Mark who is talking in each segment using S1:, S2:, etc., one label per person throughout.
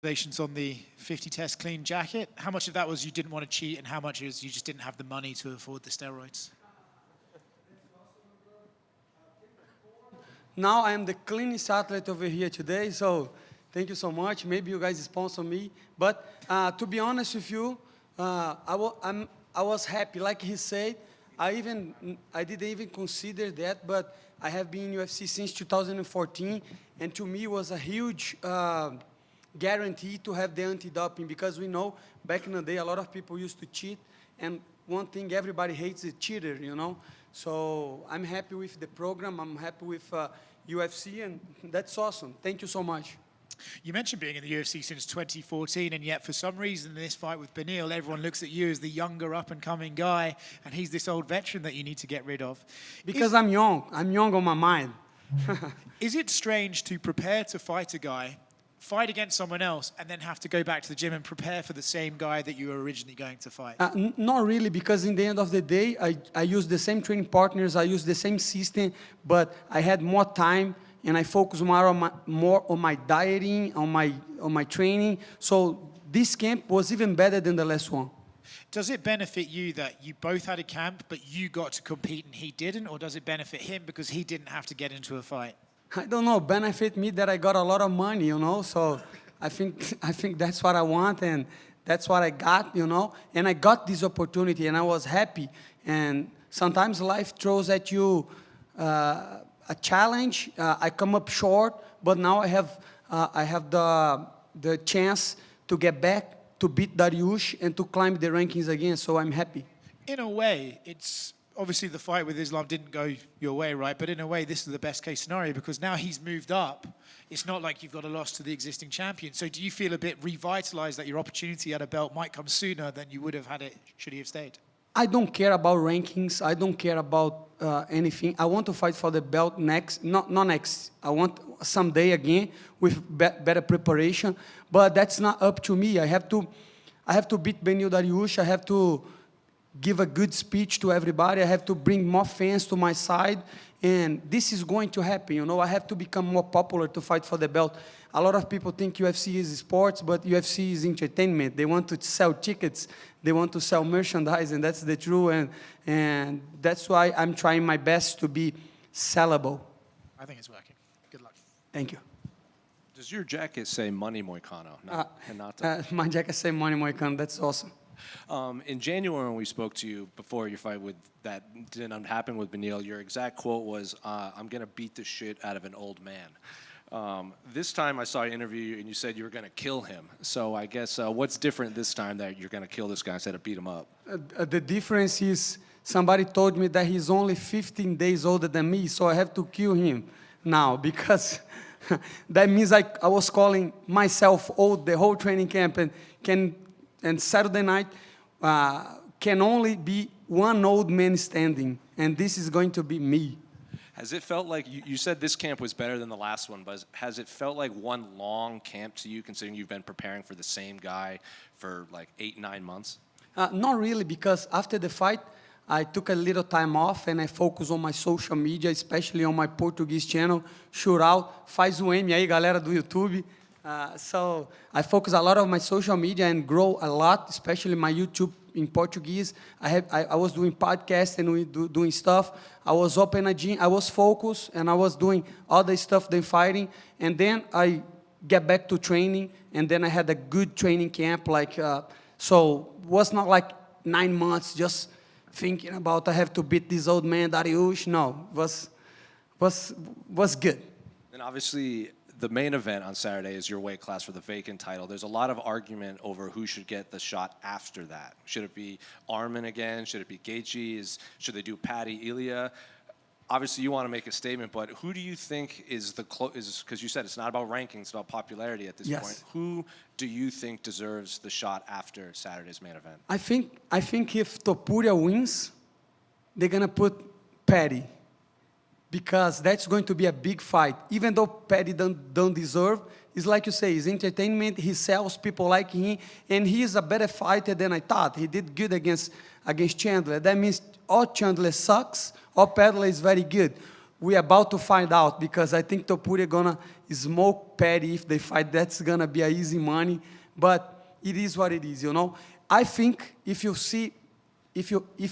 S1: Congratulations on the 50 test clean jacket. How much of that was you didn't want to cheat and how much is you just didn't have the money to afford the steroids?
S2: Now I am the cleanest athlete over here today, so thank you so much. Maybe you guys sponsor me. But to be honest with you, I was happy. Like he said, I didn't even consider that, but I have been in UFC since 2014, and to me it was a huge guarantee to have the anti-doping, because we know back in the day a lot of people used to cheat, and one thing everybody hates is cheater, you know. So I'm happy with the program, I'm happy with UFC, and that's awesome. Thank you so much.
S1: You mentioned being in the UFC since 2014, and yet for some reason in this fight with Beneil, everyone looks at you as the younger up-and-coming guy, and he's this old veteran that you need to get rid of.
S2: Because I'm young on my mind.
S1: Is it strange to prepare to fight a guy, fight against someone else, and then have to go back to the gym and prepare for the same guy that you were originally going to fight?
S2: Not really, because in the end of the day, I use the same training partners, I use the same system, but I had more time, and I focus more on my dieting, on my training. So this camp was even better than the last one.
S1: Does it benefit you that you both had a camp, but you got to compete and he didn't, or does it benefit him because he didn't have to get into a fight?
S2: I don't know, benefit me that I got a lot of money, you know, so I think that's what I want, and that's what I got, you know, and I got this opportunity, and I was happy. And sometimes life throws at you a challenge. I come up short, but now I have the chance to get back, to beat Dariush, and to climb the rankings again, so I'm happy.
S1: In a way, it's obviously the fight with Islam didn't go your way, right? But in a way, this is the best case scenario because now he's moved up. It's not like you've got a loss to the existing champion. So do you feel a bit revitalized that your opportunity at a belt might come sooner than you would have had it should he have stayed?
S2: I don't care about rankings. I don't care about anything. I want to fight for the belt next, not next. I want someday again with better preparation. But that's not up to me. I have to beat Beneil Dariush. I have to give a good speech to everybody. I have to bring more fans to my side. And this is going to happen, you know. I have to become more popular to fight for the belt. A lot of people think UFC is sports, but UFC is entertainment. They want to sell tickets. They want to sell merchandise, and that's the truth. And that's why I'm trying my best to be sellable.
S1: I think it's working. Good luck.
S2: Thank you.
S3: Does your jacket say Money Moicano, not Renato?
S2: My jacket say Money Moicano. That's awesome.
S3: In January when we spoke to you before your fight with that didn't happen with Beneil, your exact quote was, I'm going to beat the shit out of an old man. This time I saw you interview you and you said you were going to kill him. So I guess what's different this time that you're going to kill this guy instead of beat him up?
S2: The difference is somebody told me that he's only 15 days older than me, so I have to kill him now because that means I was calling myself old the whole training camp, and Saturday night can only be one old man standing, and this is going to be me.
S3: Has it felt like, you said this camp was better than the last one, but has it felt like one long camp to you, considering you've been preparing for the same guy for like 8-9 months?
S2: Not really, because after the fight, I took a little time off and I focused on my social media, especially on my Portuguese channel, Shootout. Faz o M aí, galera do YouTube. So I focus a lot on my social media and grow a lot, especially my YouTube in Portuguese. I was doing podcasts and doing stuff. I was open a gym. I was focused and I was doing other stuff than fighting. And then I get back to training, and then I had a good training camp. So it was not like 9 months just thinking about I have to beat this old man Dariush. No, it was good.
S3: And obviously, the main event on Saturday is your weight class for the vacant title. There's a lot of argument over who should get the shot after that. Should it be Arman again? Should it be Gaethje? Should they do Paddy, Ilia? Obviously, you want to make a statement, but who do you think is the close? Because you said it's not about rankings, it's about popularity at this point. Who do you think deserves the shot after Saturday's main event?
S2: I think if Topuria wins, they're gonna put Paddy, because that's going to be a big fight. Even though Paddy don't deserve, it's like you say, it's entertainment, he sells, people like him, and he is a better fighter than I thought. He did good against Chandler. That means or Chandler sucks, or Paddy is very good. we're about to find out, because I think Topuria gonna smoke Paddy if they fight. That's gonna be a easy money, but it is what it is, you know. I think if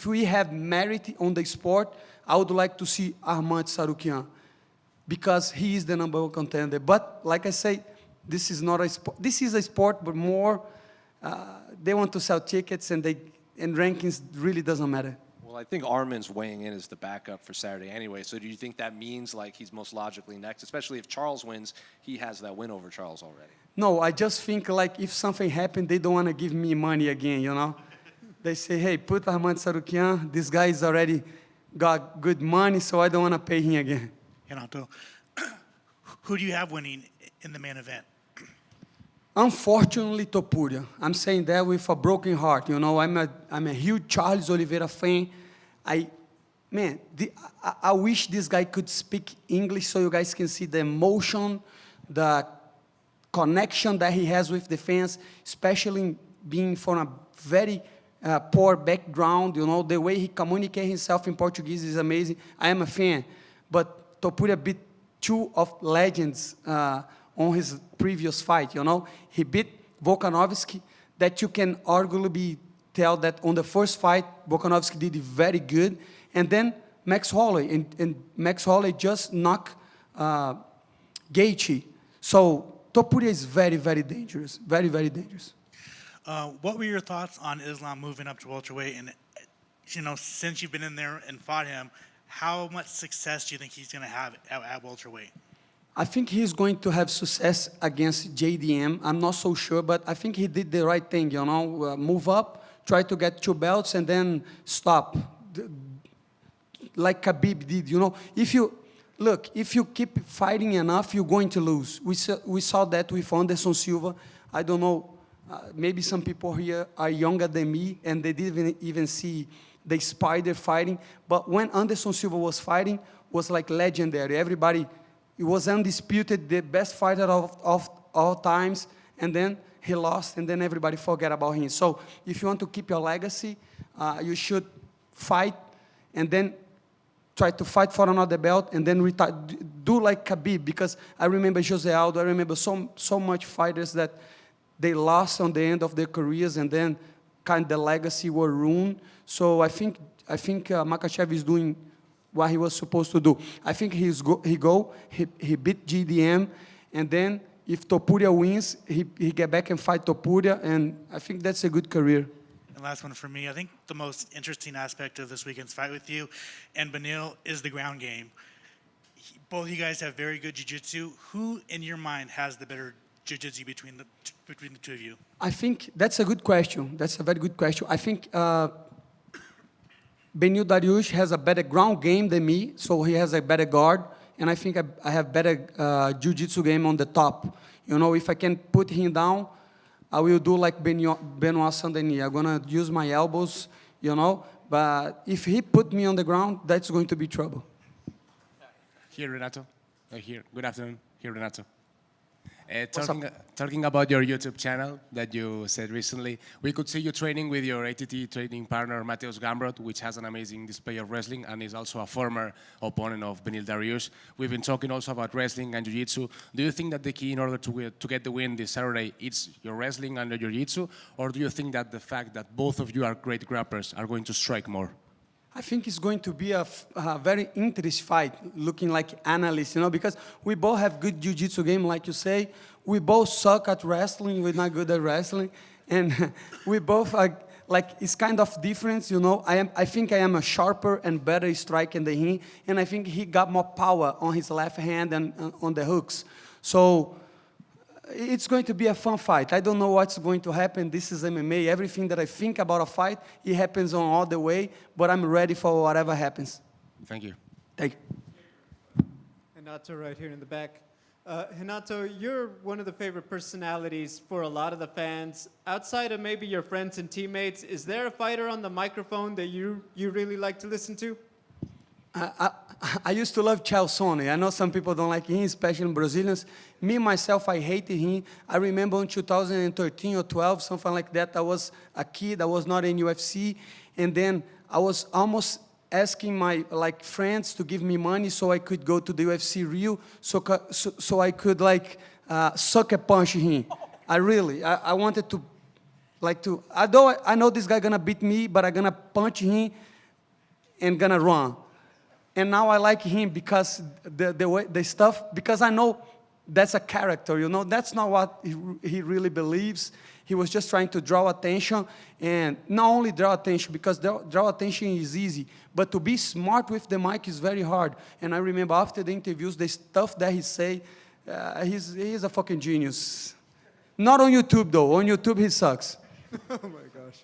S2: we have merit on the sport, I would like to see Armand Sarukian, because he is the #1 contender. But like I say, this is not a sport. This is a sport, but more they want to sell tickets, and rankings really doesn't matter.
S3: Well, I think Armin's weighing in as the backup for Saturday anyway. So do you think that means like he's most logically next, especially if Charles wins, he has that win over Charles already?
S2: No, I just think like if something happened, they don't want to give me money again, you know? They say, hey, put Armand Sarukian. This guy is already got good money, so I don't want to pay him again.
S4: Renato, who do you have winning in the main event?
S2: Unfortunately, Topuria. I'm saying that with a broken heart. You know, I'm a huge Charles Oliveira fan. I wish this guy could speak English so you guys can see the emotion, the connection that he has with the fans, especially being from a very poor background. You know, the way he communicates himself in Portuguese is amazing. I am a fan, but Topuria beat two of legends on his previous fight, you know. He beat Volkanovski, that you can arguably tell that on the first fight, Volkanovski did very good. And then Max Holloway, and Max Holloway just knocked Gaethje. So Topuria is very, very dangerous, very, very dangerous.
S4: What were your thoughts on Islam moving up to welterweight? And, you know, since you've been in there and fought him, how much success do you think he's going to have at welterweight?
S2: I think he's going to have success against JDM. I'm not so sure, but I think he did the right thing, you know, move up, try to get 2 belts, and then stop, like Khabib did, you know. If you keep fighting enough, you're going to lose. We saw that with Anderson Silva. I don't know, maybe some people here are younger than me, and they didn't even see the Spider fighting, but when Anderson Silva was fighting, was like legendary. Everybody, he was undisputed, the best fighter of all times, and then he lost, and then everybody forget about him. So if you want to keep your legacy, you should fight, and then try to fight for another belt, and then retire. Do like Khabib, because I remember Jose Aldo, I remember so much fighters that they lost on the end of their careers, and then kind of the legacy were ruined. So I think Makhachev is doing what he was supposed to do. I think he beat GDM, and then if Topuria wins, he get back and fight Topuria, and I think that's a good career.
S4: And last one for me, I think the most interesting aspect of this weekend's fight with you and Beneil is the ground game. Both of you guys have very good jiu-jitsu. Who, in your mind, has the better jiu-jitsu between the two of you?
S2: I think that's a good question. That's a very good question. I think Beneil Dariush has a better ground game than me, so he has a better guard, and I think I have better jiu-jitsu game on the top. You know, if I can put him down, I will do like Benoit Saint-Denis. I'm gonna use my elbows, you know, but if he put me on the ground, that's going to be trouble.
S5: Here, Renato. Here. Good afternoon. Here, Renato. Talking about your YouTube channel that you said recently, we could see you training with your ATT training partner, Mateusz Gamrot, which has an amazing display of wrestling and is also a former opponent of Beneil Dariush. We've been talking also about wrestling and jiu-jitsu. Do you think that the key in order to get the win this Saturday is your wrestling and your jiu-jitsu, or do you think that the fact that both of you are great grapplers are going to strike more?
S2: I think it's going to be a very interesting fight, looking like analysts, you know, because we both have good jiu-jitsu game, like you say. We both suck at wrestling. We're not good at wrestling. And we both are, like, it's kind of different, you know. I think I am a sharper and better striker than him, and I think he got more power on his left hand and on the hooks. So it's going to be a fun fight. I don't know what's going to happen. This is MMA. Everything that I think about a fight, it happens on all the way, but I'm ready for whatever happens.
S5: Thank you.
S2: Thank you.
S6: Renato right here in the back. Renato, you're one of the favorite personalities for a lot of the fans. Outside of maybe your friends and teammates, is there a fighter on the microphone that you really like to listen to?
S2: I used to love Chalsone. I know some people don't like him, especially Brazilians. Me, myself, I hated him. I remember in 2013 or 12, something like that, I was a kid. I was not in UFC. And then I was almost asking my like friends to give me money so I could go to the UFC Rio, so I could like suck a punch him. I wanted to, like to. Although I know this guy gonna beat me, but I'm gonna punch him and gonna run. And now I like him because the stuff, because I know that's a character, you know. That's not what he really believes. He was just trying to draw attention, and not only draw attention, because draw attention is easy, but to be smart with the mic is very hard. And I remember after the interviews, the stuff that he say, he's a fucking genius. Not on YouTube though. On YouTube he sucks.
S6: Oh my gosh.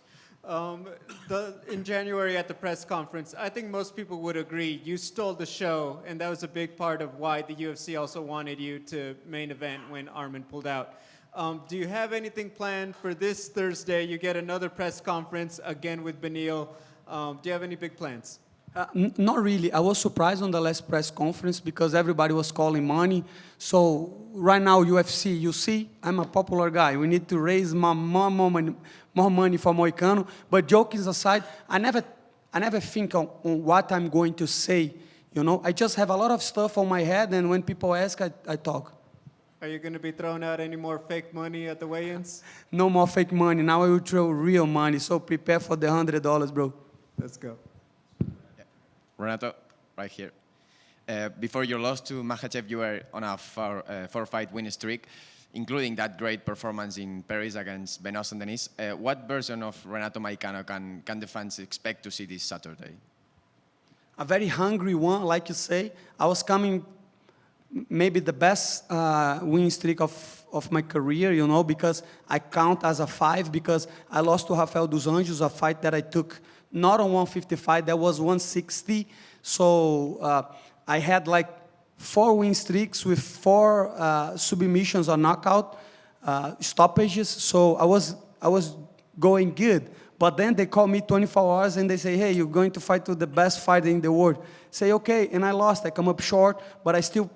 S6: In January at the press conference, I think most people would agree you stole the show, and that was a big part of why the UFC also wanted you to main event when Arman pulled out. Do you have anything planned for this Thursday? You get another press conference again with Beneil. Do you have any big plans?
S2: Not really. I was surprised on the last press conference because everybody was calling money. So right now, UFC, you see, I'm a popular guy. We need to raise more money for Moicano. But jokes aside, I never think on what I'm going to say. You know, I just have a lot of stuff on my head, and when people ask, I talk.
S6: Are you going to be throwing out any more fake money at the weigh-ins?
S2: No more fake money. Now I will throw real money. So prepare for the $100, bro.
S6: Let's go.
S7: Renato, right here. Before your loss to Makhachev, you were on a four-fight win streak, including that great performance in Paris against Benoit and Denis. What version of Renato Moicano can the fans expect to see this Saturday?
S2: A very hungry one, like you say. I was coming maybe the best win streak of my career, you know, because I count as a 5 because I lost to Rafael dos Anjos, a fight that I took not on 155, that was 160. So I had like 4 win streaks with 4 submissions or knockout stoppages. So I was going good. But then they call me 24 hours and they say, hey, you're going to fight with the best fighter in the world. Say, okay, and I lost. I come up short, but I still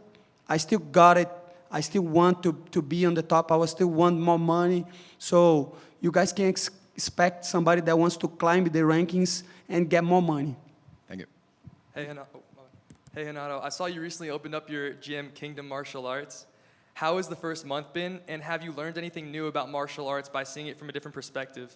S2: got it. I still want to be on the top. I still want more money. So you guys can expect somebody that wants to climb the rankings and get more money.
S7: Thank you.
S8: Hey, Renato. I saw you recently opened up your gym, Kingdom Martial Arts. How has the first month been, and have you learned anything new about martial arts by seeing it from a different perspective?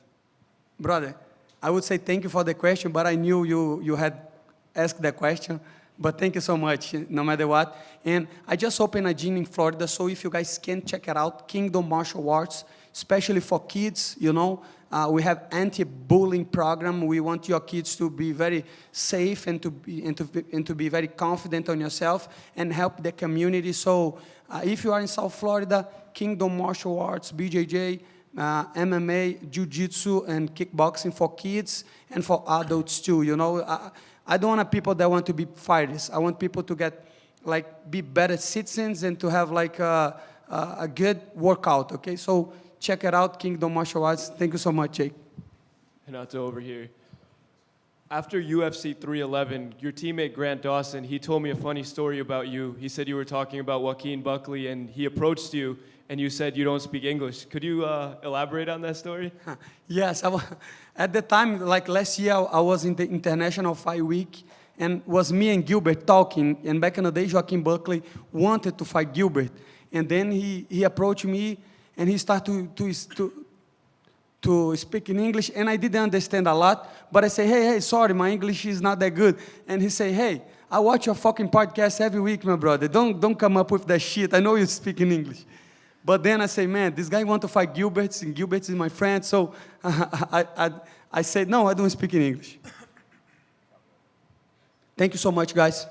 S2: Brother, I would say thank you for the question, but I knew you had asked that question. But thank you so much, no matter what. And I just opened a gym in Florida, so if you guys can check it out, Kingdom Martial Arts, especially for kids, you know. We have anti-bullying program. We want your kids to be very safe and to be very confident on yourself and help the community. So if you are in South Florida, Kingdom Martial Arts, BJJ, MMA, Jiu-Jitsu, and kickboxing for kids and for adults too, you know. I don't want people that want to be fighters. I want people to be better citizens and to have like a good workout, okay? So check it out, Kingdom Martial Arts. Thank you so much, Jake.
S9: Renato over here. After UFC 311, your teammate Grant Dawson, he told me a funny story about you. He said you were talking about Joaquin Buckley and he approached you and you said you don't speak English. Could you elaborate on that story?
S2: Yes, at the time, like last year, I was in the International Fight Week, and was me and Gilbert talking, and back in the day, Joaquin Buckley wanted to fight Gilbert, and then he approached me, and he started to speak in English, and I didn't understand a lot, but I say, hey, sorry, my English is not that good, and he say, hey, I watch your fucking podcast every week, my brother, don't come up with that shit, I know you speak in English. But then I say, man, this guy wants to fight Gilbert, and Gilbert is my friend, so I said, no, I don't speak in English. Thank you so much, guys.